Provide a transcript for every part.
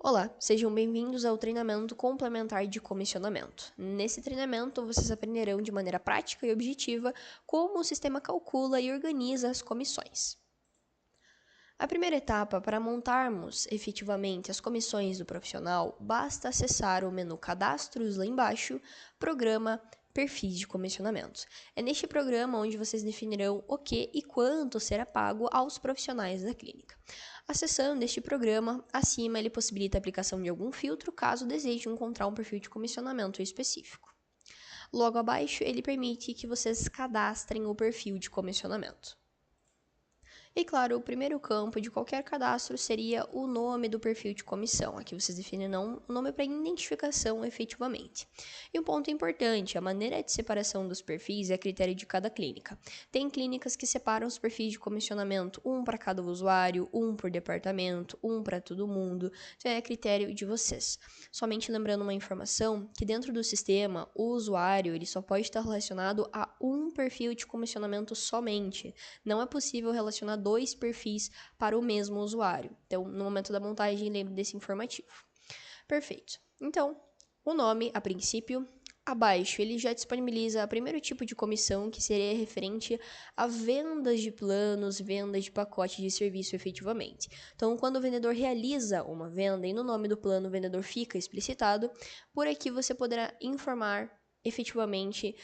Olá, sejam bem-vindos ao treinamento complementar de comissionamento. Nesse treinamento, vocês aprenderão de maneira prática e objetiva como o sistema calcula e organiza as comissões. A primeira etapa para montarmos efetivamente as comissões do profissional, basta acessar o menu Cadastros lá embaixo, Programa, Perfis de Comissionamentos. É neste programa onde vocês definirão o que e quanto será pago aos profissionais da clínica. Acessando este programa, acima ele possibilita a aplicação de algum filtro caso deseje encontrar um perfil de comissionamento específico. Logo abaixo, ele permite que vocês cadastrem o perfil de comissionamento. E claro, o primeiro campo de qualquer cadastro seria o nome do perfil de comissão. Aqui vocês definirão o nome para identificação efetivamente. E um ponto importante, a maneira de separação dos perfis é a critério de cada clínica. Tem clínicas que separam os perfis de comissionamento, um para cada usuário, um por departamento, um para todo mundo. Então é a critério de vocês. Somente lembrando uma informação, que dentro do sistema, o usuário ele só pode estar relacionado a um perfil de comissionamento somente. Não é possível relacionar dois perfis para o mesmo usuário. Então, no momento da montagem, lembre desse informativo. Perfeito. Então, o nome, a princípio, abaixo, ele já disponibiliza o primeiro tipo de comissão, que seria referente a vendas de planos, vendas de pacote de serviço efetivamente. Então, quando o vendedor realiza uma venda e no nome do plano o vendedor fica explicitado, por aqui você poderá informar efetivamente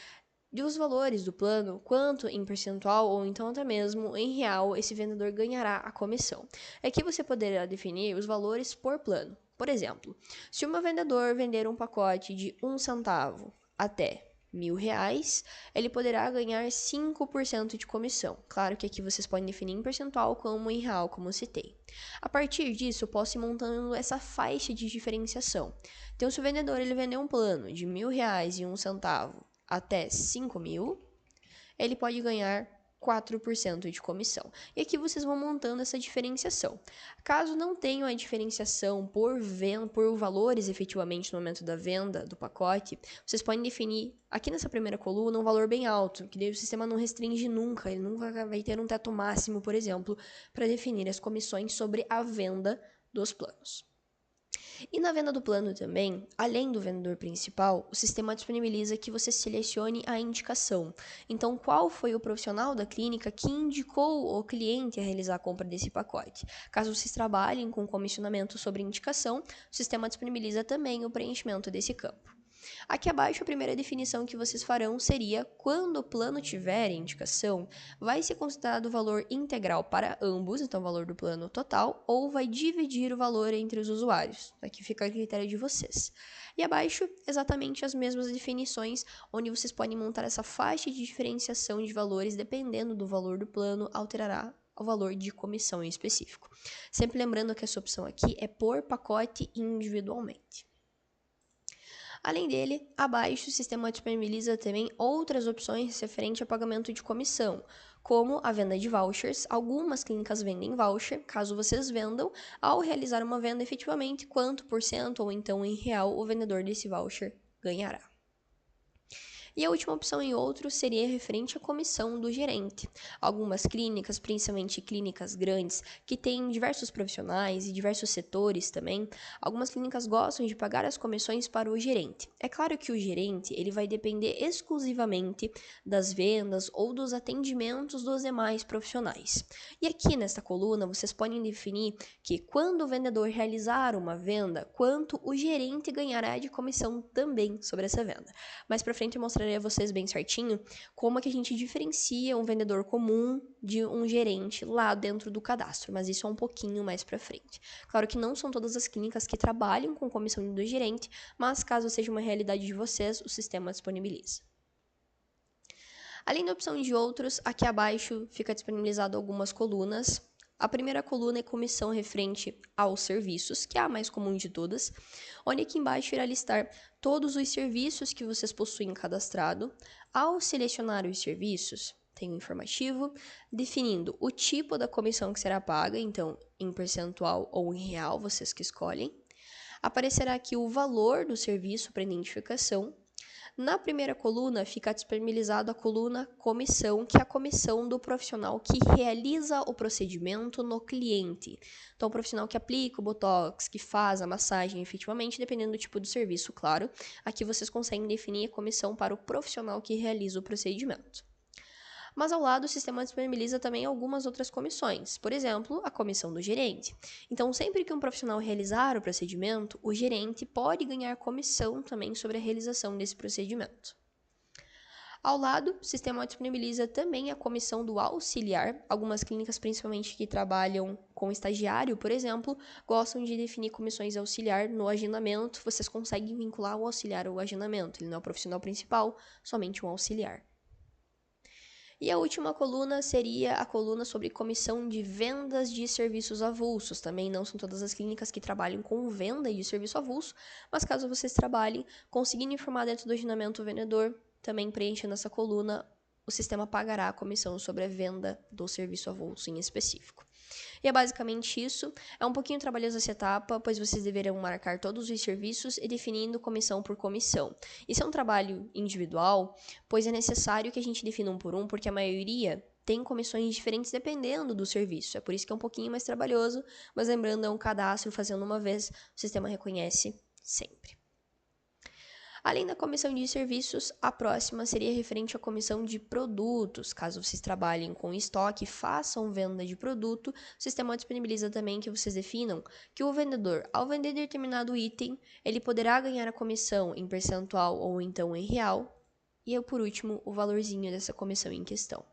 dos valores do plano, quanto em percentual ou então até mesmo em real esse vendedor ganhará a comissão. Aqui você poderá definir os valores por plano. Por exemplo, se um vendedor vender um pacote de 1 centavo até R$ 1.000, ele poderá ganhar 5% de comissão. Claro que aqui vocês podem definir em percentual como em real, como eu citei. A partir disso, eu posso ir montando essa faixa de diferenciação. Então, se o vendedor ele vender um plano de R$ 1.000 e 1 centavo até 5.000, ele pode ganhar 4% de comissão. E aqui vocês vão montando essa diferenciação. Caso não tenham a diferenciação por valores efetivamente no momento da venda do pacote, vocês podem definir aqui nessa primeira coluna um valor bem alto, que daí o sistema não restringe nunca, ele nunca vai ter um teto máximo, por exemplo, para definir as comissões sobre a venda dos planos. E na venda do plano também, além do vendedor principal, o sistema disponibiliza que você selecione a indicação. Então, qual foi o profissional da clínica que indicou o cliente a realizar a compra desse pacote? Caso vocês trabalhem com comissionamento sobre indicação, o sistema disponibiliza também o preenchimento desse campo. Aqui abaixo, a primeira definição que vocês farão seria: quando o plano tiver indicação, vai ser considerado o valor integral para ambos, então o valor do plano total, ou vai dividir o valor entre os usuários. Aqui fica a critério de vocês. E abaixo, exatamente as mesmas definições, onde vocês podem montar essa faixa de diferenciação de valores, dependendo do valor do plano, alterará o valor de comissão em específico. Sempre lembrando que essa opção aqui é por pacote individualmente. Além dele, abaixo o sistema disponibiliza também outras opções referente a pagamento de comissão, como a venda de vouchers. Algumas clínicas vendem voucher, caso vocês vendam, ao realizar uma venda efetivamente, quanto por cento ou então em real o vendedor desse voucher ganhará. E a última opção em outros seria referente à comissão do gerente. Algumas clínicas, principalmente clínicas grandes, que têm diversos profissionais e diversos setores também, algumas clínicas gostam de pagar as comissões para o gerente. É claro que o gerente ele vai depender exclusivamente das vendas ou dos atendimentos dos demais profissionais. E aqui nesta coluna vocês podem definir que quando o vendedor realizar uma venda, quanto o gerente ganhará de comissão também sobre essa venda. Mais para frente eu mostrarei a vocês bem certinho como é que a gente diferencia um vendedor comum de um gerente lá dentro do cadastro, mas isso é um pouquinho mais para frente. Claro que não são todas as clínicas que trabalham com comissão do gerente, mas caso seja uma realidade de vocês, o sistema disponibiliza. Além da opção de outros, aqui abaixo fica disponibilizado algumas colunas. A primeira coluna é comissão referente aos serviços, que é a mais comum de todas, onde aqui embaixo irá listar todos os serviços que vocês possuem cadastrado. Ao selecionar os serviços, tem um informativo definindo o tipo da comissão que será paga, então em percentual ou em real, vocês que escolhem. Aparecerá aqui o valor do serviço para identificação. Na primeira coluna fica disponibilizado a coluna comissão, que é a comissão do profissional que realiza o procedimento no cliente. Então, o profissional que aplica o botox, que faz a massagem efetivamente, dependendo do tipo de serviço, claro. Aqui vocês conseguem definir a comissão para o profissional que realiza o procedimento. Mas ao lado, o sistema disponibiliza também algumas outras comissões, por exemplo, a comissão do gerente. Então, sempre que um profissional realizar o procedimento, o gerente pode ganhar comissão também sobre a realização desse procedimento. Ao lado, o sistema disponibiliza também a comissão do auxiliar. Algumas clínicas, principalmente que trabalham com estagiário, por exemplo, gostam de definir comissões auxiliar no agendamento. Vocês conseguem vincular o auxiliar ao agendamento. Ele não é o profissional principal, somente um auxiliar. E a última coluna seria a coluna sobre comissão de vendas de serviços avulsos. Também não são todas as clínicas que trabalham com venda de serviço avulso, mas caso vocês trabalhem, conseguindo informar dentro do agendamento o vendedor, também preenchendo essa coluna, o sistema pagará a comissão sobre a venda do serviço avulso em específico. E é basicamente isso. É um pouquinho trabalhosa essa etapa, pois vocês deverão marcar todos os serviços e definindo comissão por comissão. Isso é um trabalho individual, pois é necessário que a gente defina um por um, porque a maioria tem comissões diferentes dependendo do serviço. É por isso que é um pouquinho mais trabalhoso, mas lembrando, é um cadastro, fazendo uma vez, o sistema reconhece sempre. Além da comissão de serviços, a próxima seria referente à comissão de produtos. Caso vocês trabalhem com estoque e façam venda de produto, o sistema disponibiliza também que vocês definam que o vendedor, ao vender determinado item, ele poderá ganhar a comissão em percentual ou então em real. E por último, o valorzinho dessa comissão em questão.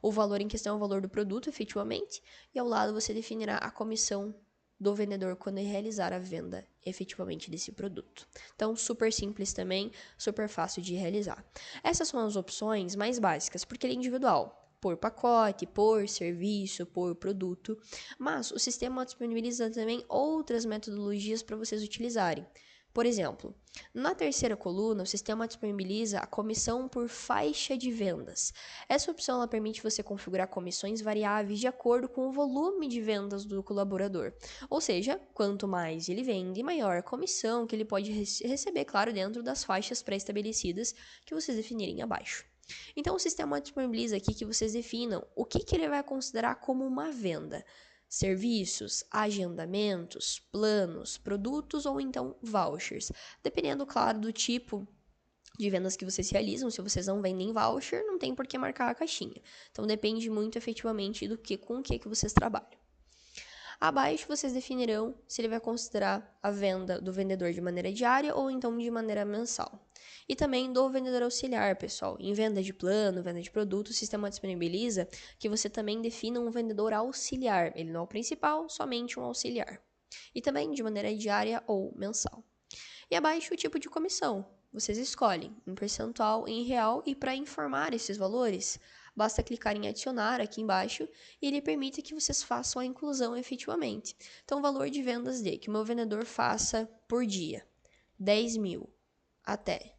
O valor em questão é o valor do produto, efetivamente, e ao lado você definirá a comissão do vendedor quando ele realizar a venda efetivamente desse produto. Então, super simples também, super fácil de realizar. Essas são as opções mais básicas, porque ele é individual, por pacote, por serviço, por produto, mas o sistema disponibiliza também outras metodologias para vocês utilizarem. Por exemplo, na terceira coluna, o sistema disponibiliza a comissão por faixa de vendas. Essa opção ela permite você configurar comissões variáveis de acordo com o volume de vendas do colaborador. Ou seja, quanto mais ele vende, maior a comissão que ele pode receber, claro, dentro das faixas pré-estabelecidas que vocês definirem abaixo. Então, o sistema disponibiliza aqui que vocês definam o que ele vai considerar como uma venda. Serviços, agendamentos, planos, produtos ou então vouchers. Dependendo, claro, do tipo de vendas que vocês realizam. Se vocês não vendem voucher, não tem por que marcar a caixinha. Então, depende muito efetivamente do que com o que vocês trabalham. Abaixo, vocês definirão se ele vai considerar a venda do vendedor de maneira diária ou então de maneira mensal. E também do vendedor auxiliar, pessoal. Em venda de plano, venda de produto, o sistema disponibiliza que você também defina um vendedor auxiliar. Ele não é o principal, somente um auxiliar. E também de maneira diária ou mensal. E abaixo, o tipo de comissão. Vocês escolhem em percentual, em real, e para informar esses valores, basta clicar em adicionar aqui embaixo e ele permite que vocês façam a inclusão efetivamente. Então, o valor de vendas de que o meu vendedor faça por dia, 10 mil até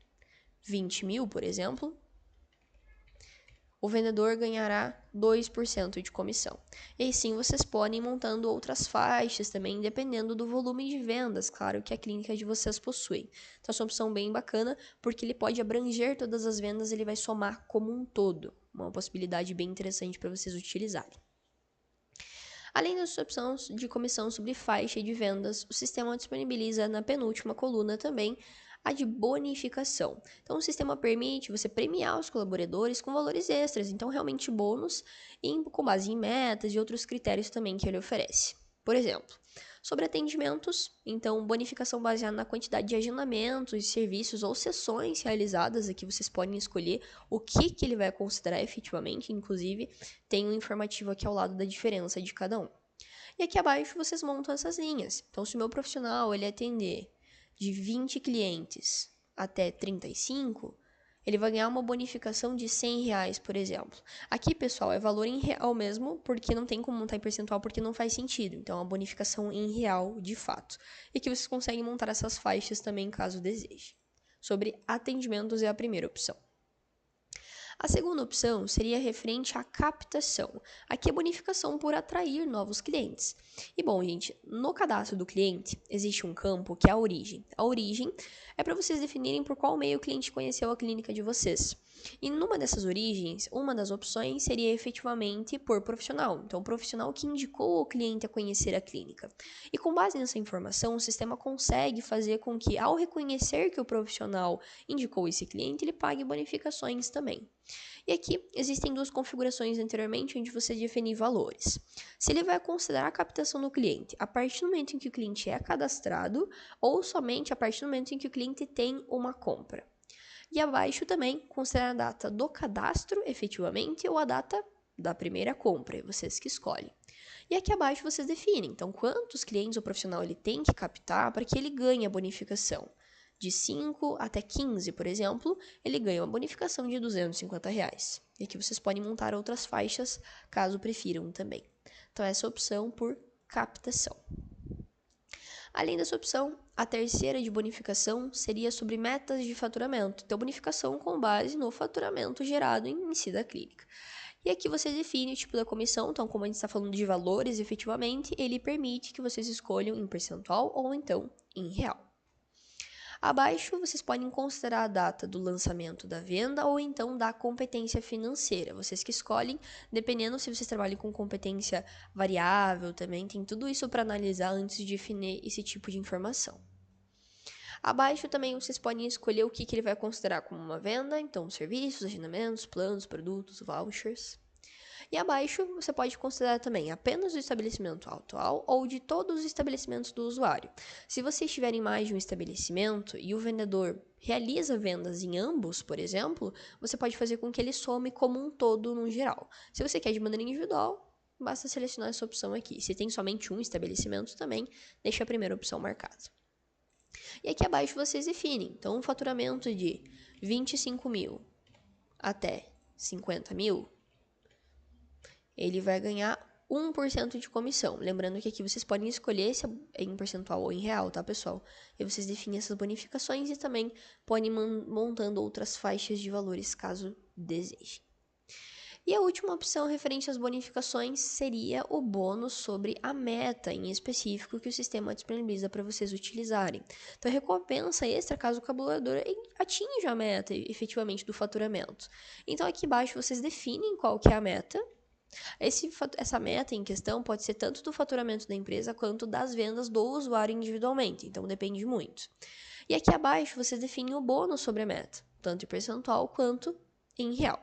20 mil, por exemplo, o vendedor ganhará 2% de comissão. E aí sim, vocês podem ir montando outras faixas também, dependendo do volume de vendas, claro, que a clínica de vocês possui. Então, essa é uma opção bem bacana, porque ele pode abranger todas as vendas, ele vai somar como um todo. Uma possibilidade bem interessante para vocês utilizarem. Além das opções de comissão sobre faixa de vendas, o sistema disponibiliza na penúltima coluna também a de bonificação. Então, o sistema permite você premiar os colaboradores com valores extras, então realmente bônus com base em metas e outros critérios também que ele oferece. Por exemplo, sobre atendimentos, então bonificação baseada na quantidade de agendamentos, serviços ou sessões realizadas, aqui vocês podem escolher o que ele vai considerar efetivamente, inclusive tem um informativo aqui ao lado da diferença de cada um. E aqui abaixo vocês montam essas linhas. Então, se o meu profissional ele atender de 20 clientes até 35, ele vai ganhar uma bonificação de R$100, por exemplo. Aqui, pessoal, é valor em real mesmo, porque não tem como montar em percentual, porque não faz sentido. Então, é uma bonificação em real, de fato. E aqui vocês conseguem montar essas faixas também, caso deseje. Sobre atendimentos é a primeira opção. A segunda opção seria referente à captação. Aqui é bonificação por atrair novos clientes. E bom, gente, no cadastro do cliente existe um campo que é a origem. A origem é para vocês definirem por qual meio o cliente conheceu a clínica de vocês. E numa dessas origens, uma das opções seria efetivamente por profissional. Então, o profissional que indicou o cliente a conhecer a clínica. E com base nessa informação, o sistema consegue fazer com que, ao reconhecer que o profissional indicou esse cliente, ele pague bonificações também. E aqui existem duas configurações anteriormente onde você define valores. Se ele vai considerar a captação do cliente a partir do momento em que o cliente é cadastrado ou somente a partir do momento em que o cliente tem uma compra. E abaixo também considerar a data do cadastro, efetivamente, ou a data da primeira compra, vocês que escolhem. E aqui abaixo vocês definem, então, quantos clientes o profissional ele tem que captar para que ele ganhe a bonificação. De 5 até 15, por exemplo, ele ganha uma bonificação de R$250. E aqui vocês podem montar outras faixas, caso prefiram também. Então, essa é a opção por captação. Além dessa opção, a terceira de bonificação seria sobre metas de faturamento. Então, bonificação com base no faturamento gerado em si da clínica. E aqui você define o tipo da comissão, então como a gente está falando de valores, efetivamente, ele permite que vocês escolham em percentual ou então em real. Abaixo, vocês podem considerar a data do lançamento da venda ou então da competência financeira. Vocês que escolhem, dependendo se vocês trabalham com competência variável também, tem tudo isso para analisar antes de definir esse tipo de informação. Abaixo também vocês podem escolher o que ele vai considerar como uma venda, então serviços, agendamentos, planos, produtos, vouchers. E abaixo você pode considerar também apenas o estabelecimento atual ou de todos os estabelecimentos do usuário. Se vocês tiverem mais de um estabelecimento e o vendedor realiza vendas em ambos, por exemplo, você pode fazer com que ele some como um todo no geral. Se você quer de maneira individual, basta selecionar essa opção aqui. Se tem somente um estabelecimento também, deixa a primeira opção marcada. E aqui abaixo vocês definem, então um faturamento de 25 mil até 50 mil, ele vai ganhar 1% de comissão. Lembrando que aqui vocês podem escolher se é em percentual ou em real, tá, pessoal? E vocês definem essas bonificações e também podem montando outras faixas de valores, caso desejem. E a última opção referente às bonificações seria o bônus sobre a meta em específico que o sistema disponibiliza para vocês utilizarem. Então, recompensa extra caso o colaborador atinja a meta efetivamente do faturamento. Então, aqui embaixo vocês definem qual que é a meta. Essa meta em questão pode ser tanto do faturamento da empresa quanto das vendas do usuário individualmente, então depende muito. E aqui abaixo vocês definem o bônus sobre a meta, tanto em percentual quanto em real.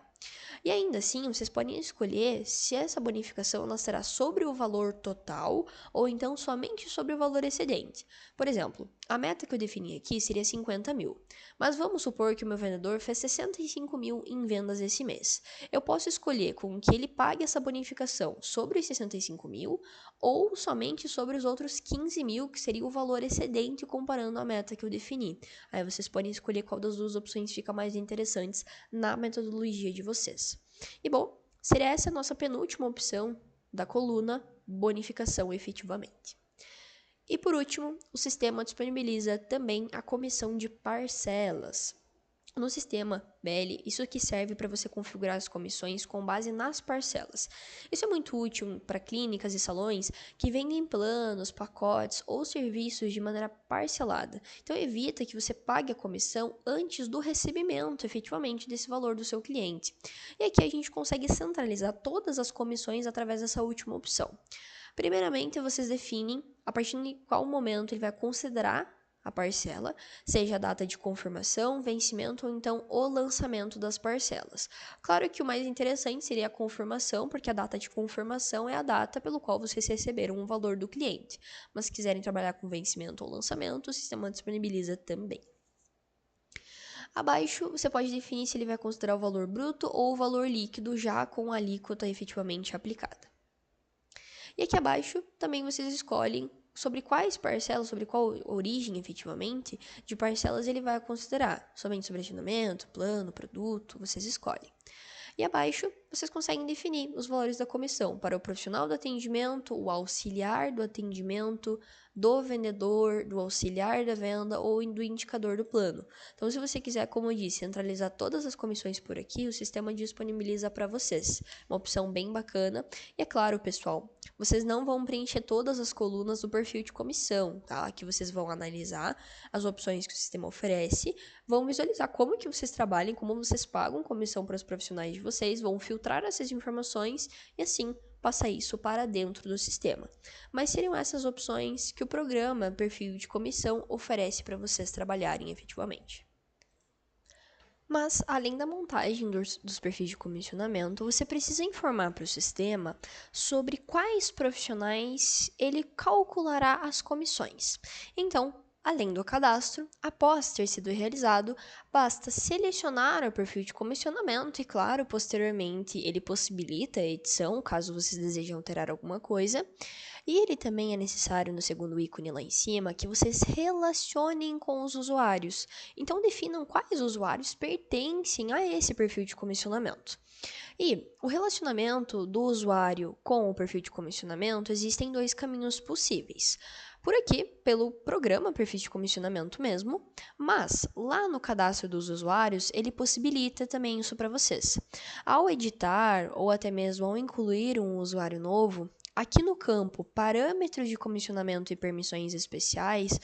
E ainda assim, vocês podem escolher se essa bonificação ela será sobre o valor total ou então somente sobre o valor excedente. Por exemplo, a meta que eu defini aqui seria 50 mil, mas vamos supor que o meu vendedor fez 65 mil em vendas esse mês. Eu posso escolher com que ele pague essa bonificação sobre os 65 mil ou somente sobre os outros 15 mil, que seria o valor excedente comparando a meta que eu defini. Aí vocês podem escolher qual das duas opções fica mais interessantes na metodologia de vocês. E bom, seria essa a nossa penúltima opção da coluna bonificação efetivamente. E por último, o sistema disponibiliza também a comissão de parcelas. No sistema BL, isso aqui serve para você configurar as comissões com base nas parcelas. Isso é muito útil para clínicas e salões que vendem planos, pacotes ou serviços de maneira parcelada. Então, evita que você pague a comissão antes do recebimento, efetivamente, desse valor do seu cliente. E aqui a gente consegue centralizar todas as comissões através dessa última opção. Primeiramente, vocês definem a partir de qual momento ele vai considerar a parcela, seja a data de confirmação, vencimento ou então o lançamento das parcelas. Claro que o mais interessante seria a confirmação, porque a data de confirmação é a data pelo qual vocês receberam o valor do cliente. Mas se quiserem trabalhar com vencimento ou lançamento, o sistema disponibiliza também. Abaixo, você pode definir se ele vai considerar o valor bruto ou o valor líquido já com a alíquota efetivamente aplicada. E aqui abaixo, também vocês escolhem sobre quais parcelas, sobre qual origem, efetivamente, de parcelas ele vai considerar. Somente sobre agendamento, plano, produto, vocês escolhem. E abaixo, vocês conseguem definir os valores da comissão para o profissional do atendimento, o auxiliar do atendimento, do vendedor, do auxiliar da venda ou do indicador do plano. Então, se você quiser, como eu disse, centralizar todas as comissões por aqui, o sistema disponibiliza para vocês. Uma opção bem bacana. E é claro, pessoal, vocês não vão preencher todas as colunas do perfil de comissão, tá? Aqui vocês vão analisar as opções que o sistema oferece, vão visualizar como que vocês trabalham, como vocês pagam comissão para os profissionais de vocês, vão filtrar essas informações e assim passa isso para dentro do sistema. Mas seriam essas opções que o programa Perfil de Comissão oferece para vocês trabalharem efetivamente. Mas, além da montagem dos perfis de comissionamento, você precisa informar para o sistema sobre quais profissionais ele calculará as comissões. Então, além do cadastro, após ter sido realizado, basta selecionar o perfil de comissionamento e, claro, posteriormente ele possibilita a edição, caso vocês desejem alterar alguma coisa. E ele também é necessário, no segundo ícone lá em cima, que vocês relacionem com os usuários. Então, definam quais usuários pertencem a esse perfil de comissionamento. E o relacionamento do usuário com o perfil de comissionamento, existem dois caminhos possíveis. Por aqui, pelo programa Perfil de Comissionamento mesmo, mas lá no cadastro dos usuários, ele possibilita também isso para vocês. Ao editar ou até mesmo ao incluir um usuário novo, aqui no campo Parâmetros de Comissionamento e Permissões Especiais,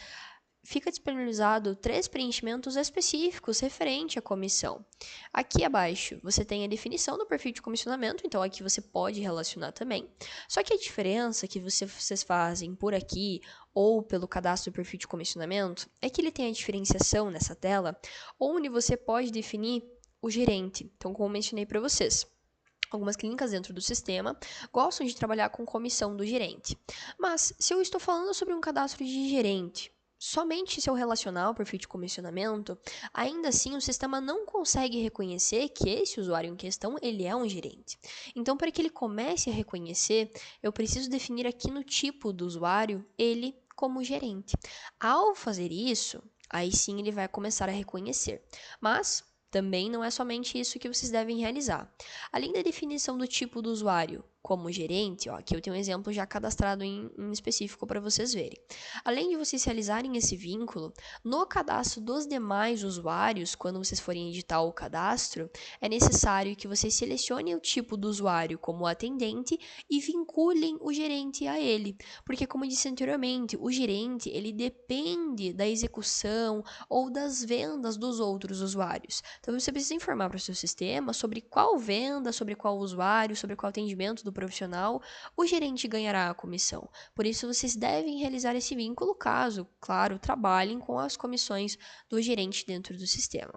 fica disponibilizado 3 preenchimentos específicos referente à comissão. Aqui abaixo você tem a definição do perfil de comissionamento, então aqui você pode relacionar também. Só que a diferença que vocês fazem por aqui ou pelo cadastro do perfil de comissionamento é que ele tem a diferenciação nessa tela, onde você pode definir o gerente. Então, como eu mencionei para vocês, algumas clínicas dentro do sistema gostam de trabalhar com comissão do gerente. Mas, se eu estou falando sobre um cadastro de gerente, somente se eu relacionar o perfil de comissionamento, ainda assim o sistema não consegue reconhecer que esse usuário em questão, ele é um gerente. Então, para que ele comece a reconhecer, eu preciso definir aqui no tipo do usuário, ele como gerente. Ao fazer isso, aí sim ele vai começar a reconhecer. Mas também não é somente isso que vocês devem realizar. Além da definição do tipo do usuário como gerente, aqui eu tenho um exemplo já cadastrado em específico para vocês verem. Além de vocês realizarem esse vínculo, no cadastro dos demais usuários, quando vocês forem editar o cadastro, é necessário que vocês selecionem o tipo do usuário como atendente e vinculem o gerente a ele. Porque, como eu disse anteriormente, o gerente ele depende da execução ou das vendas dos outros usuários. Então, você precisa informar para o seu sistema sobre qual venda, sobre qual usuário, sobre qual atendimento do profissional o gerente ganhará a comissão. Por isso, vocês devem realizar esse vínculo caso, claro, trabalhem com as comissões do gerente dentro do sistema.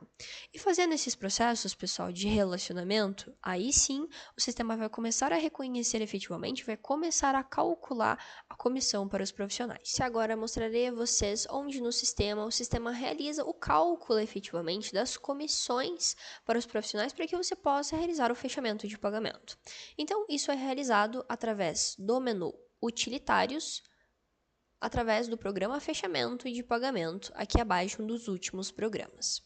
E fazendo esses processos, pessoal, de relacionamento, aí sim o sistema vai começar a reconhecer efetivamente, vai começar a calcular a comissão para os profissionais. E agora mostrarei a vocês onde no sistema o sistema realiza o cálculo efetivamente das comissões para os profissionais para que você possa realizar o fechamento de pagamento. Então, isso é realizado através do menu Utilitários, através do programa Fechamento de Pagamento, aqui abaixo um dos últimos programas.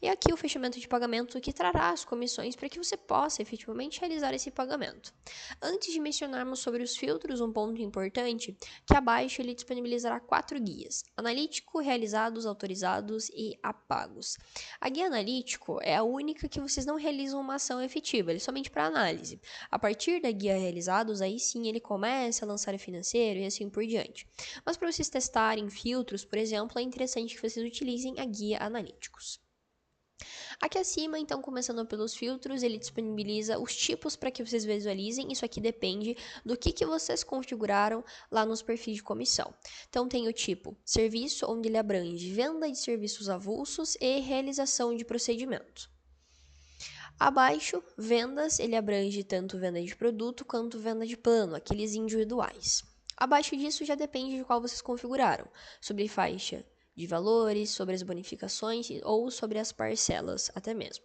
E aqui o fechamento de pagamento que trará as comissões para que você possa efetivamente realizar esse pagamento. Antes de mencionarmos sobre os filtros, um ponto importante, que abaixo ele disponibilizará 4 guias: analítico, realizados, autorizados e apagos. A guia analítico é a única que vocês não realizam uma ação efetiva, ele é somente para análise. A partir da guia realizados, aí sim ele começa a lançar o financeiro e assim por diante. Mas para vocês testarem filtros, por exemplo, é interessante que vocês utilizem a guia analíticos. Aqui acima, então, começando pelos filtros, ele disponibiliza os tipos para que vocês visualizem. Isso aqui depende do que vocês configuraram lá nos perfis de comissão. Então, tem o tipo serviço, onde ele abrange venda de serviços avulsos e realização de procedimento. Abaixo, vendas, ele abrange tanto venda de produto quanto venda de plano, aqueles individuais. Abaixo disso já depende de qual vocês configuraram, sobre faixa de valores, sobre as bonificações ou sobre as parcelas até mesmo.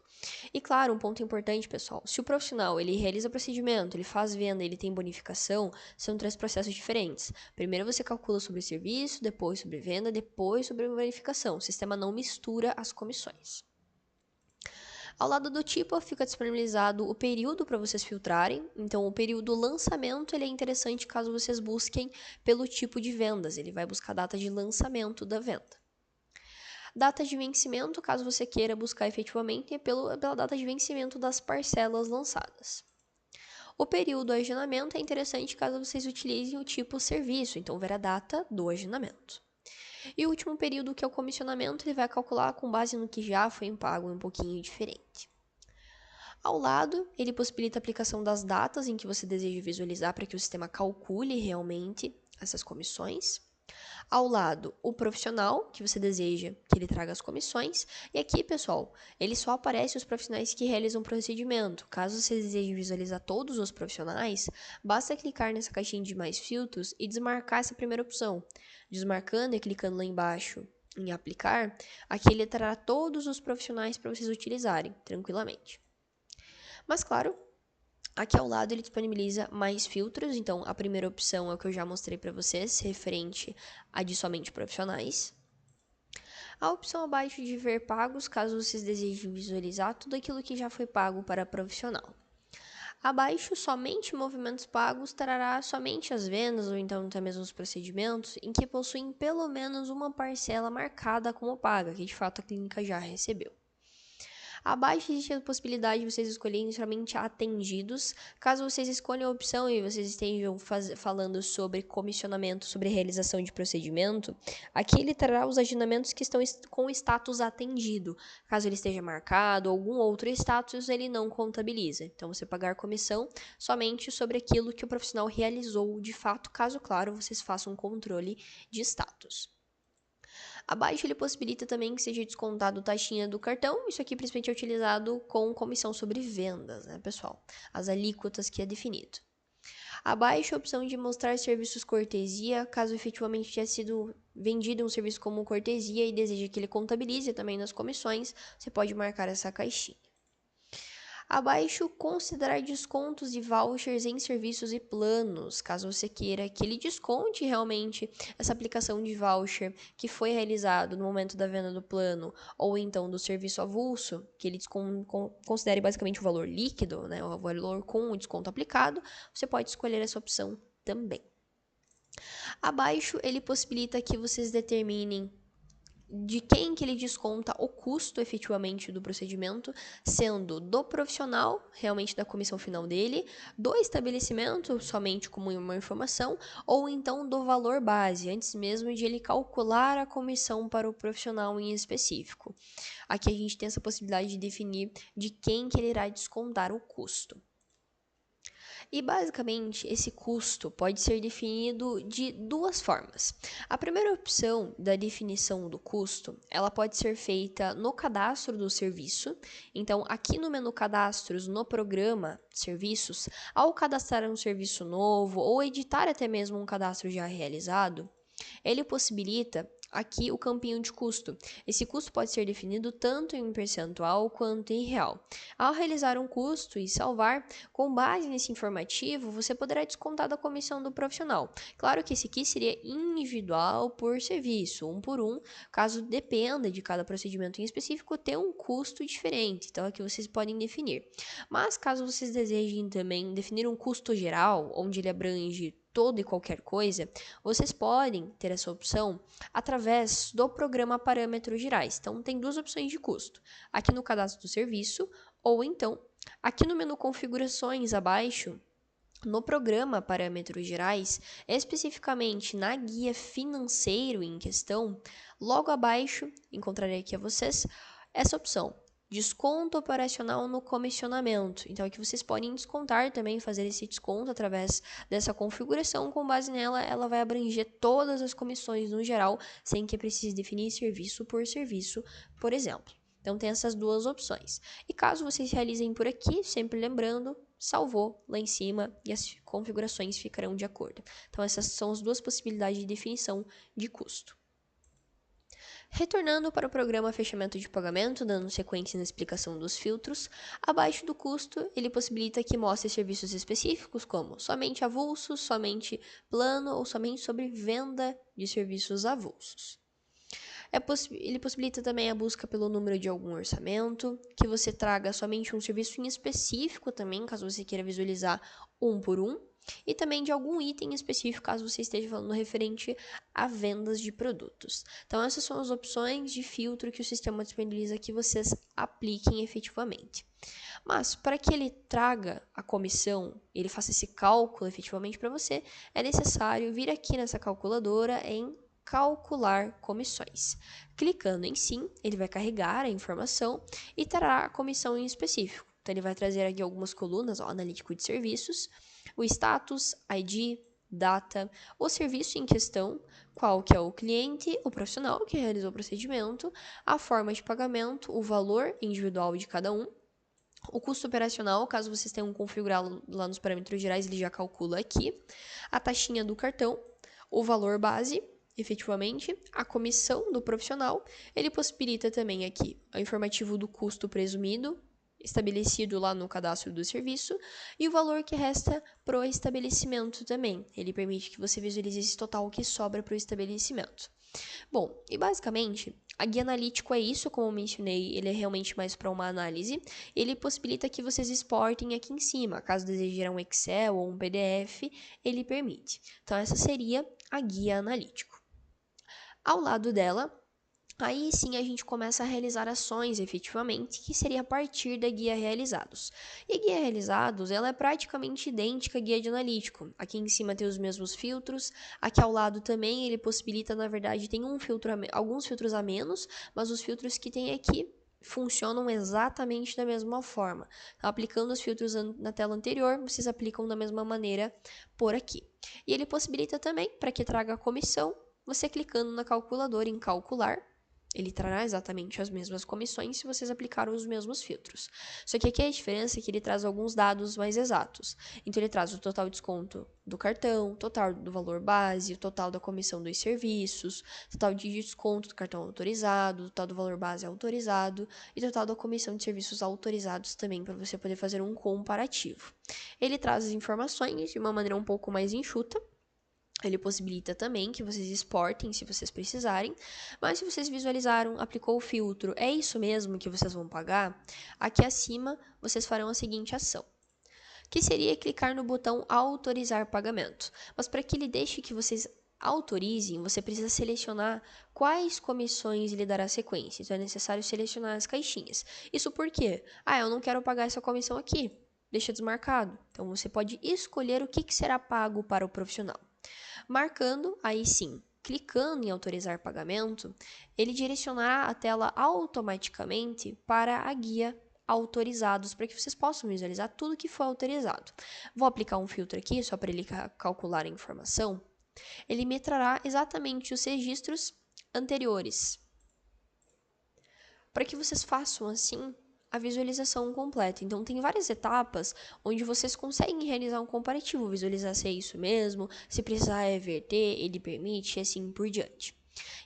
E claro, um ponto importante, pessoal, se o profissional ele realiza procedimento, ele faz venda, ele tem bonificação, são 3 processos diferentes. Primeiro você calcula sobre serviço, depois sobre venda, depois sobre bonificação. O sistema não mistura as comissões. Ao lado do tipo, fica disponibilizado o período para vocês filtrarem. Então, o período lançamento ele é interessante caso vocês busquem pelo tipo de vendas. Ele vai buscar a data de lançamento da venda. Data de vencimento, caso você queira buscar efetivamente, é pela data de vencimento das parcelas lançadas. O período agendamento é interessante caso vocês utilizem o tipo serviço, então ver a data do agendamento. E o último período, que é o comissionamento, ele vai calcular com base no que já foi pago, um pouquinho diferente. Ao lado, ele possibilita a aplicação das datas em que você deseja visualizar para que o sistema calcule realmente essas comissões. Ao lado, o profissional, que você deseja que ele traga as comissões. E aqui, pessoal, ele só aparece os profissionais que realizam o procedimento. Caso você deseje visualizar todos os profissionais, basta clicar nessa caixinha de mais filtros e desmarcar essa primeira opção. Desmarcando e clicando lá embaixo em aplicar, aqui ele trará todos os profissionais para vocês utilizarem tranquilamente. Mas, claro, aqui ao lado ele disponibiliza mais filtros, então a primeira opção é o que eu já mostrei para vocês, referente a de somente profissionais. A opção abaixo de ver pagos, caso vocês desejem visualizar tudo aquilo que já foi pago para profissional. Abaixo, somente movimentos pagos, trará somente as vendas ou então até mesmo os procedimentos em que possuem pelo menos uma parcela marcada como paga, que de fato a clínica já recebeu. Abaixo existe a possibilidade de vocês escolherem somente atendidos. Caso vocês escolham a opção e vocês estejam falando sobre comissionamento, sobre realização de procedimento, aqui ele trará os agendamentos que estão com status atendido. Caso ele esteja marcado ou algum outro status, ele não contabiliza. Então, você pagar comissão somente sobre aquilo que o profissional realizou de fato, caso, claro, vocês façam um controle de status. Abaixo ele possibilita também que seja descontado taxinha do cartão. Isso aqui principalmente é utilizado com comissão sobre vendas, né, pessoal? As alíquotas que é definido. Abaixo a opção de mostrar serviços cortesia, caso efetivamente tenha sido vendido um serviço como cortesia e deseja que ele contabilize também nas comissões, você pode marcar essa caixinha. Abaixo, considerar descontos de vouchers em serviços e planos, caso você queira que ele desconte realmente essa aplicação de voucher que foi realizado no momento da venda do plano ou então do serviço avulso, que ele considere basicamente o valor líquido, né, o valor com o desconto aplicado, você pode escolher essa opção também. Abaixo, ele possibilita que vocês determinem de quem que ele desconta o custo efetivamente do procedimento, sendo do profissional, realmente da comissão final dele, do estabelecimento, somente como uma informação, ou então do valor base, antes mesmo de ele calcular a comissão para o profissional em específico. Aqui a gente tem essa possibilidade de definir de quem que ele irá descontar o custo. E basicamente esse custo pode ser definido de duas formas. A primeira opção da definição do custo, ela pode ser feita no cadastro do serviço. Então, aqui no menu cadastros, no programa serviços, ao cadastrar um serviço novo ou editar até mesmo um cadastro já realizado, ele possibilita aqui o campinho de custo. Esse custo pode ser definido tanto em percentual quanto em real. Ao realizar um custo e salvar, com base nesse informativo, você poderá descontar da comissão do profissional. Claro que esse aqui seria individual por serviço, um por um, caso dependa de cada procedimento em específico ter um custo diferente. Então aqui vocês podem definir. Mas caso vocês desejem também definir um custo geral, onde ele abrange toda e qualquer coisa, vocês podem ter essa opção através do programa Parâmetros Gerais. Então, tem duas opções de custo. Aqui no cadastro do serviço, ou então, aqui no menu Configurações abaixo, no programa Parâmetros Gerais, especificamente na guia financeiro em questão, logo abaixo, encontrarei aqui a vocês, essa opção. Desconto operacional no comissionamento. Então, aqui vocês podem descontar também, fazer esse desconto através dessa configuração. Com base nela, ela vai abranger todas as comissões no geral, sem que precise definir serviço, por exemplo. Então, tem essas duas opções. E caso vocês realizem por aqui, sempre lembrando, salvou lá em cima e as configurações ficarão de acordo. Então, essas são as duas possibilidades de definição de custo. Retornando para o programa fechamento de pagamento, dando sequência na explicação dos filtros, abaixo do custo, ele possibilita que mostre serviços específicos como somente avulsos, somente plano ou somente sobre venda de serviços avulsos. Ele possibilita também a busca pelo número de algum orçamento, que você traga somente um serviço em específico também, caso você queira visualizar um por um, e também de algum item específico, caso você esteja falando referente a vendas de produtos. Então, essas são as opções de filtro que o sistema disponibiliza que vocês apliquem efetivamente. Mas, para que ele traga a comissão, ele faça esse cálculo efetivamente para você, é necessário vir aqui nessa calculadora em calcular comissões. Clicando em sim, ele vai carregar a informação e trará a comissão em específico. Então, ele vai trazer aqui algumas colunas, analítico de serviços, o status, ID, data, o serviço em questão, qual que é o cliente, o profissional que realizou o procedimento, a forma de pagamento, o valor individual de cada um, o custo operacional, caso vocês tenham configurado lá nos parâmetros gerais, ele já calcula aqui, a taxinha do cartão, o valor base, efetivamente, a comissão do profissional, ele possibilita também aqui o informativo do custo presumido, estabelecido lá no cadastro do serviço, e o valor que resta para o estabelecimento também. Ele permite que você visualize esse total que sobra para o estabelecimento. Bom, e basicamente, a guia analítico é isso, como eu mencionei, ele é realmente mais para uma análise. Ele possibilita que vocês exportem aqui em cima, caso desejem um Excel ou um PDF, ele permite. Então, essa seria a guia analítico. Ao lado dela, aí sim a gente começa a realizar ações efetivamente, que seria a partir da guia realizados. E a guia realizados, ela é praticamente idêntica à guia de analítico. Aqui em cima tem os mesmos filtros, aqui ao lado também ele possibilita, na verdade, tem alguns filtros a menos, mas os filtros que tem aqui funcionam exatamente da mesma forma. Então, aplicando os filtros na tela anterior, vocês aplicam da mesma maneira por aqui. E ele possibilita também, para que traga a comissão, você clicando na calculadora em calcular, ele trará exatamente as mesmas comissões se vocês aplicaram os mesmos filtros. Só que aqui a diferença é que ele traz alguns dados mais exatos. Então, ele traz o total de desconto do cartão, total do valor base, o total da comissão dos serviços, total de desconto do cartão autorizado, total do valor base autorizado e total da comissão de serviços autorizados também, para você poder fazer um comparativo. Ele traz as informações de uma maneira um pouco mais enxuta. Ele possibilita também que vocês exportem se vocês precisarem, mas se vocês visualizaram, aplicou o filtro, é isso mesmo que vocês vão pagar? Aqui acima vocês farão a seguinte ação, que seria clicar no botão autorizar pagamento. Mas para que ele deixe que vocês autorizem, você precisa selecionar quais comissões ele dará sequência. Então é necessário selecionar as caixinhas. Isso por quê? Eu não quero pagar essa comissão aqui. Deixa desmarcado. Então você pode escolher o que será pago para o profissional. Marcando, aí sim, clicando em autorizar pagamento, ele direcionará a tela automaticamente para a guia autorizados, para que vocês possam visualizar tudo que foi autorizado. Vou aplicar um filtro aqui, só para ele calcular a informação. Ele me trará exatamente os registros anteriores, para que vocês façam assim a visualização completa. Então, tem várias etapas onde vocês conseguem realizar um comparativo, visualizar se é isso mesmo, se precisar reverter, ele permite, e assim por diante.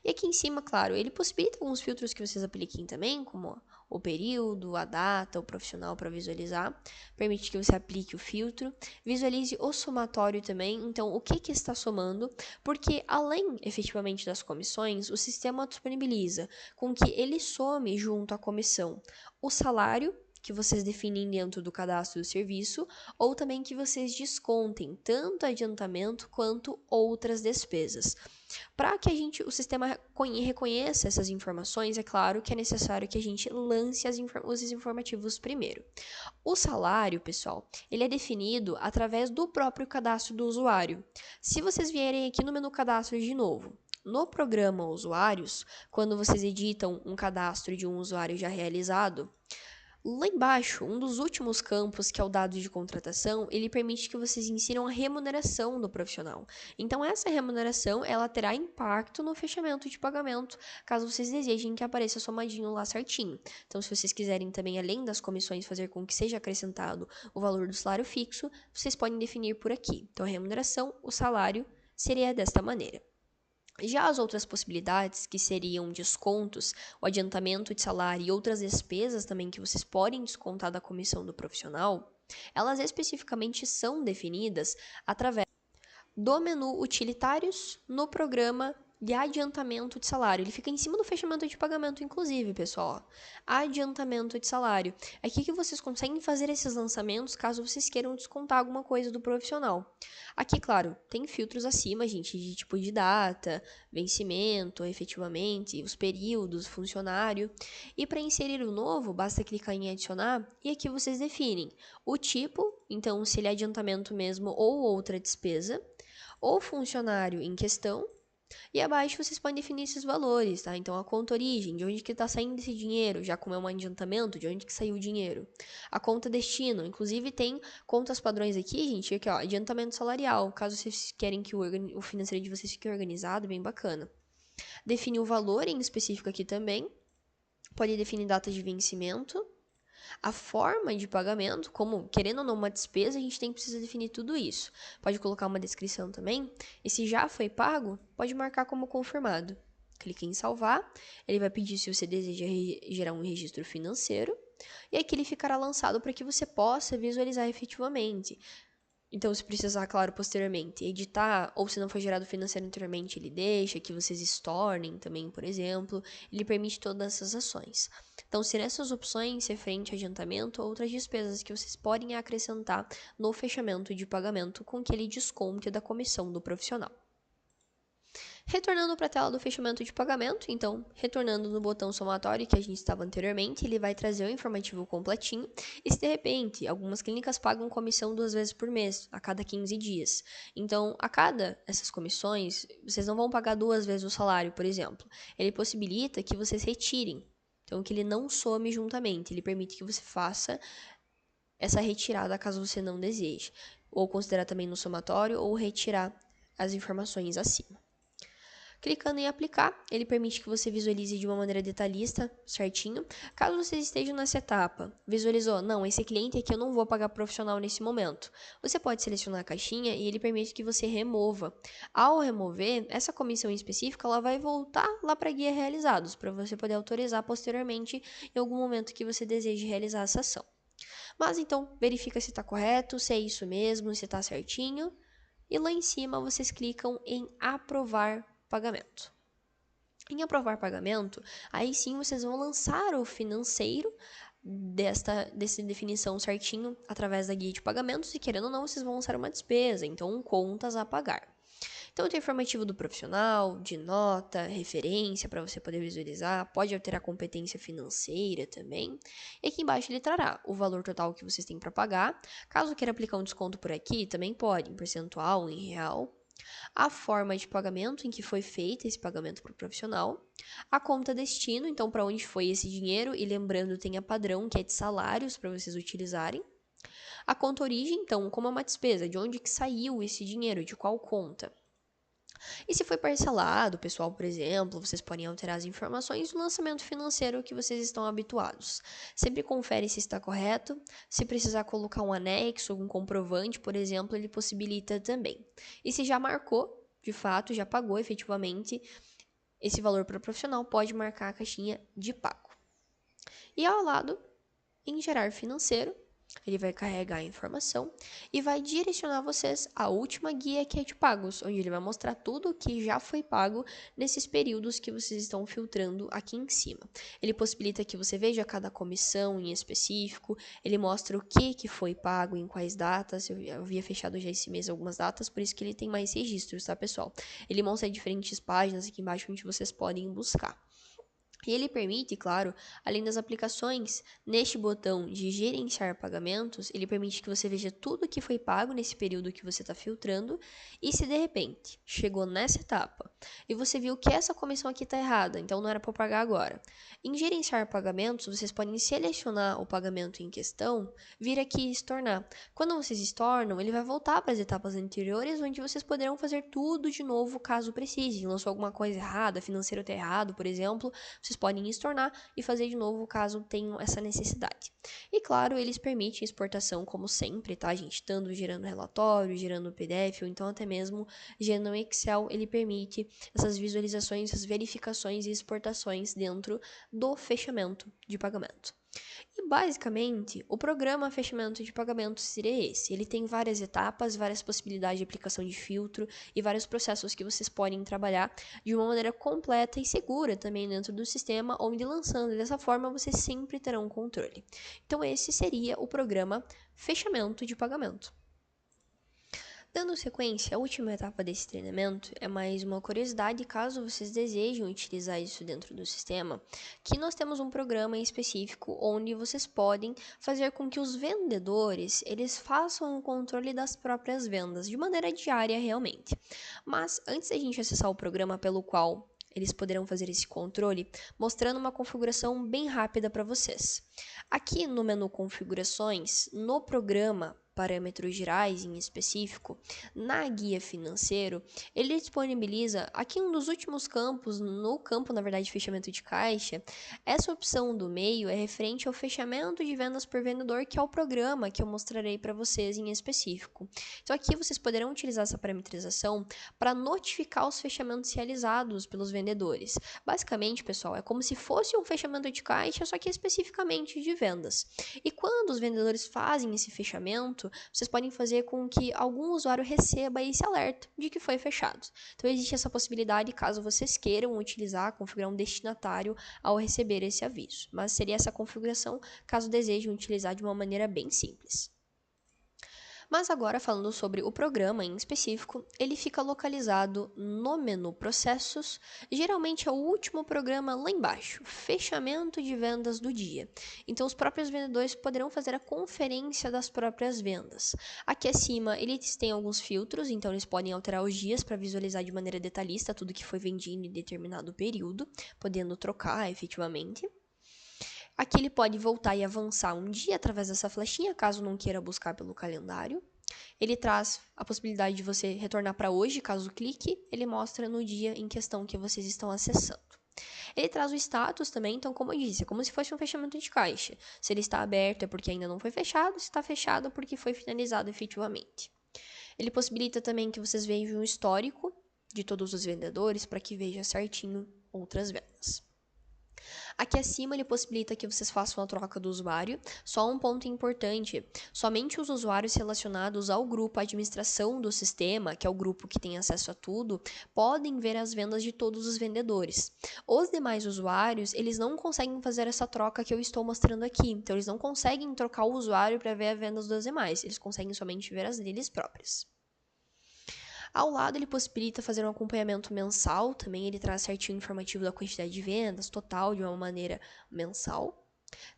E aqui em cima, claro, ele possibilita alguns filtros que vocês apliquem também, como o período, a data, o profissional para visualizar. Permite que você aplique o filtro. Visualize o somatório também, então o que está somando, porque além efetivamente das comissões, o sistema disponibiliza com que ele some junto à comissão o salário que vocês definem dentro do cadastro do serviço, ou também que vocês descontem tanto adiantamento quanto outras despesas. Para que o sistema reconheça essas informações, é claro que é necessário que a gente lance os informativos primeiro. O salário, pessoal, ele é definido através do próprio cadastro do usuário. Se vocês vierem aqui no menu cadastro de novo, no programa usuários, quando vocês editam um cadastro de um usuário já realizado, lá embaixo, um dos últimos campos, que é o dado de contratação, ele permite que vocês insiram a remuneração do profissional. Então, essa remuneração, ela terá impacto no fechamento de pagamento, caso vocês desejem que apareça somadinho lá certinho. Então, se vocês quiserem também, além das comissões, fazer com que seja acrescentado o valor do salário fixo, vocês podem definir por aqui. Então, a remuneração, o salário, seria desta maneira. Já as outras possibilidades, que seriam descontos, o adiantamento de salário e outras despesas também que vocês podem descontar da comissão do profissional, elas especificamente são definidas através do menu Utilitários no programa de adiantamento de salário. Ele fica em cima do fechamento de pagamento, inclusive, pessoal. Adiantamento de salário. Aqui que vocês conseguem fazer esses lançamentos caso vocês queiram descontar alguma coisa do profissional. Aqui, claro, tem filtros acima, gente, de tipo de data, vencimento, efetivamente, os períodos, funcionário. E para inserir o novo, basta clicar em adicionar e aqui vocês definem o tipo, então se ele é adiantamento mesmo ou outra despesa, o funcionário em questão. E abaixo vocês podem definir esses valores, tá? Então, a conta origem, de onde que está saindo esse dinheiro, já como é um adiantamento, de onde que saiu o dinheiro. A conta destino, inclusive tem contas padrões aqui, gente, aqui ó, adiantamento salarial, caso vocês querem que o financeiro de vocês fique organizado, bem bacana. Define o valor em específico aqui também, pode definir data de vencimento, a forma de pagamento, como querendo ou não uma despesa, a gente precisa definir tudo isso. Pode colocar uma descrição também. E se já foi pago, pode marcar como confirmado. Clique em salvar. Ele vai pedir se você deseja gerar um registro financeiro. E aqui ele ficará lançado para que você possa visualizar efetivamente. Então, se precisar, claro, posteriormente editar, ou se não foi gerado financeiro anteriormente, ele deixa que vocês estornem também, por exemplo. Ele permite todas essas ações. Então, se nessas opções, referente a adiantamento ou outras despesas que vocês podem acrescentar no fechamento de pagamento com aquele desconto da comissão do profissional. Retornando para a tela do fechamento de pagamento, então, retornando no botão somatório que a gente estava anteriormente, ele vai trazer o informativo completinho. E se de repente, algumas clínicas pagam comissão 2 vezes por mês, a cada 15 dias. Então, a cada essas comissões, vocês não vão pagar 2 vezes o salário, por exemplo. Ele possibilita que vocês retirem. Então, que ele não some juntamente, ele permite que você faça essa retirada caso você não deseje. Ou considerar também no somatório, ou retirar as informações acima. Clicando em aplicar, ele permite que você visualize de uma maneira detalhista, certinho. Caso vocês estejam nessa etapa, visualizou, não, esse cliente aqui eu não vou pagar profissional nesse momento. Você pode selecionar a caixinha e ele permite que você remova. Ao remover, essa comissão em específico, ela vai voltar lá para a guia realizados, para você poder autorizar posteriormente em algum momento que você deseje realizar essa ação. Mas então, verifica se está correto, se é isso mesmo, se está certinho. E lá em cima, vocês clicam em aprovar pagamento. Em aprovar pagamento, aí sim vocês vão lançar o financeiro dessa definição certinho através da guia de pagamentos e querendo ou não, vocês vão lançar uma despesa, então contas a pagar. Então tem informativo do profissional, de nota, referência para você poder visualizar, pode alterar a competência financeira também. E aqui embaixo ele trará o valor total que vocês têm para pagar. Caso queira aplicar um desconto por aqui, também pode, em percentual, em real. A forma de pagamento em que foi feito esse pagamento para o profissional, a conta destino, então para onde foi esse dinheiro, e lembrando tem a padrão que é de salários para vocês utilizarem, a conta origem, então como é uma despesa, de onde que saiu esse dinheiro, de qual conta. E se foi parcelado, pessoal, por exemplo, vocês podem alterar as informações do lançamento financeiro que vocês estão habituados. Sempre confere se está correto. Se precisar colocar um anexo, algum comprovante, por exemplo, ele possibilita também. E se já marcou, de fato, já pagou efetivamente esse valor para o profissional, pode marcar a caixinha de pago. E ao lado, em gerar financeiro, ele vai carregar a informação e vai direcionar vocês à última guia que é de pagos, onde ele vai mostrar tudo o que já foi pago nesses períodos que vocês estão filtrando aqui em cima. Ele possibilita que você veja cada comissão em específico, ele mostra o que foi pago, em quais datas, eu havia fechado já esse mês algumas datas, por isso que ele tem mais registros, tá, pessoal? Ele mostra diferentes páginas aqui embaixo onde vocês podem buscar. E ele permite, claro, além das aplicações, neste botão de gerenciar pagamentos, ele permite que você veja tudo que foi pago nesse período que você está filtrando e se de repente chegou nessa etapa e você viu que essa comissão aqui está errada, então não era para pagar agora. Em gerenciar pagamentos, vocês podem selecionar o pagamento em questão, vir aqui e estornar. Quando vocês estornam, ele vai voltar para as etapas anteriores, onde vocês poderão fazer tudo de novo caso precisem. Lançou alguma coisa errada, financeiro está errado, por exemplo, vocês podem estornar e fazer de novo caso tenham essa necessidade. E claro, eles permitem exportação como sempre, tá, gente? Tanto gerando relatório, gerando PDF, ou então até mesmo gerando Excel, ele permite essas visualizações, essas verificações e exportações dentro do fechamento de pagamento. E basicamente, o programa fechamento de pagamentos seria esse. Ele tem várias etapas, várias possibilidades de aplicação de filtro e vários processos que vocês podem trabalhar de uma maneira completa e segura também dentro do sistema, onde lançando dessa forma vocês sempre terão controle. Então esse seria o programa fechamento de pagamento. Dando sequência, a última etapa desse treinamento é mais uma curiosidade, caso vocês desejem utilizar isso dentro do sistema, que nós temos um programa em específico onde vocês podem fazer com que os vendedores eles façam o controle das próprias vendas de maneira diária realmente. Mas antes da gente acessar o programa pelo qual eles poderão fazer esse controle, mostrando uma configuração bem rápida para vocês. Aqui no menu configurações, no programa parâmetros gerais em específico, na guia financeiro, ele disponibiliza aqui um dos últimos campos, no campo, na verdade, de fechamento de caixa, essa opção do meio é referente ao fechamento de vendas por vendedor, que é o programa que eu mostrarei para vocês em específico. Então aqui vocês poderão utilizar essa parametrização para notificar os fechamentos realizados pelos vendedores. Basicamente, pessoal, é como se fosse um fechamento de caixa, só que especificamente de vendas. E quando os vendedores fazem esse fechamento, vocês podem fazer com que algum usuário receba esse alerta de que foi fechado. Então existe essa possibilidade caso vocês queiram utilizar, configurar um destinatário ao receber esse aviso. Mas seria essa configuração caso desejem utilizar de uma maneira bem simples. Mas agora falando sobre o programa em específico, ele fica localizado no menu Processos, geralmente é o último programa lá embaixo, fechamento de vendas do dia. Então os próprios vendedores poderão fazer a conferência das próprias vendas. Aqui acima eles têm alguns filtros, então eles podem alterar os dias para visualizar de maneira detalhista tudo que foi vendido em determinado período, podendo trocar efetivamente. Aqui ele pode voltar e avançar um dia através dessa flechinha, caso não queira buscar pelo calendário. Ele traz a possibilidade de você retornar para hoje, caso clique, ele mostra no dia em questão que vocês estão acessando. Ele traz o status também, então como eu disse, é como se fosse um fechamento de caixa. Se ele está aberto é porque ainda não foi fechado, se está fechado é porque foi finalizado efetivamente. Ele possibilita também que vocês vejam o histórico de todos os vendedores para que veja certinho outras vendas. Aqui acima ele possibilita que vocês façam a troca do usuário. Só um ponto importante, somente os usuários relacionados ao grupo administração do sistema, que é o grupo que tem acesso a tudo, podem ver as vendas de todos os vendedores. Os demais usuários, eles não conseguem fazer essa troca que eu estou mostrando aqui. Então eles não conseguem trocar o usuário para ver as vendas dos demais, eles conseguem somente ver as deles próprias. Ao lado, ele possibilita fazer um acompanhamento mensal, também ele traz certinho informativo da quantidade de vendas, total, de uma maneira mensal.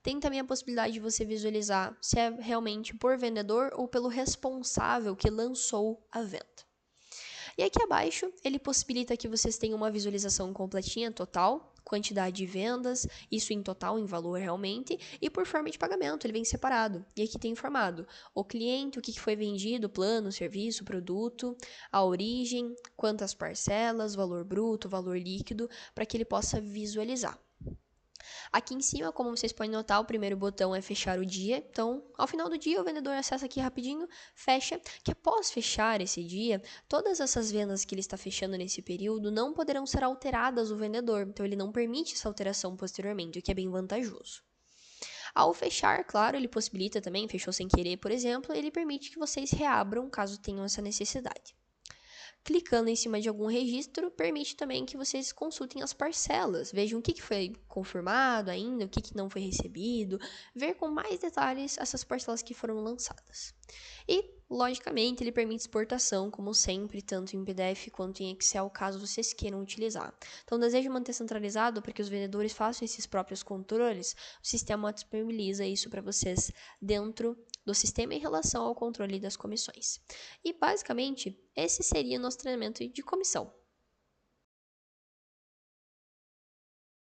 Tem também a possibilidade de você visualizar se é realmente por vendedor ou pelo responsável que lançou a venda. E aqui abaixo, ele possibilita que vocês tenham uma visualização completinha, total, quantidade de vendas, isso em total, em valor realmente, e por forma de pagamento, ele vem separado. E aqui tem informado o cliente, o que foi vendido, plano, serviço, produto, a origem, quantas parcelas, valor bruto, valor líquido, para que ele possa visualizar. Aqui em cima, como vocês podem notar, o primeiro botão é fechar o dia. Então, ao final do dia, o vendedor acessa aqui rapidinho, fecha, que após fechar esse dia, todas essas vendas que ele está fechando nesse período não poderão ser alteradas do vendedor. Então, ele não permite essa alteração posteriormente, o que é bem vantajoso. Ao fechar, claro, ele possibilita também, fechou sem querer, por exemplo, ele permite que vocês reabram caso tenham essa necessidade. Clicando em cima de algum registro, permite também que vocês consultem as parcelas, vejam o que foi confirmado ainda, o que não foi recebido, ver com mais detalhes essas parcelas que foram lançadas. E, logicamente, ele permite exportação, como sempre, tanto em PDF quanto em Excel, caso vocês queiram utilizar. Então, desejo manter centralizado para que os vendedores façam esses próprios controles, o sistema disponibiliza isso para vocês dentro do sistema em relação ao controle das comissões. E, basicamente, esse seria o nosso treinamento de comissão.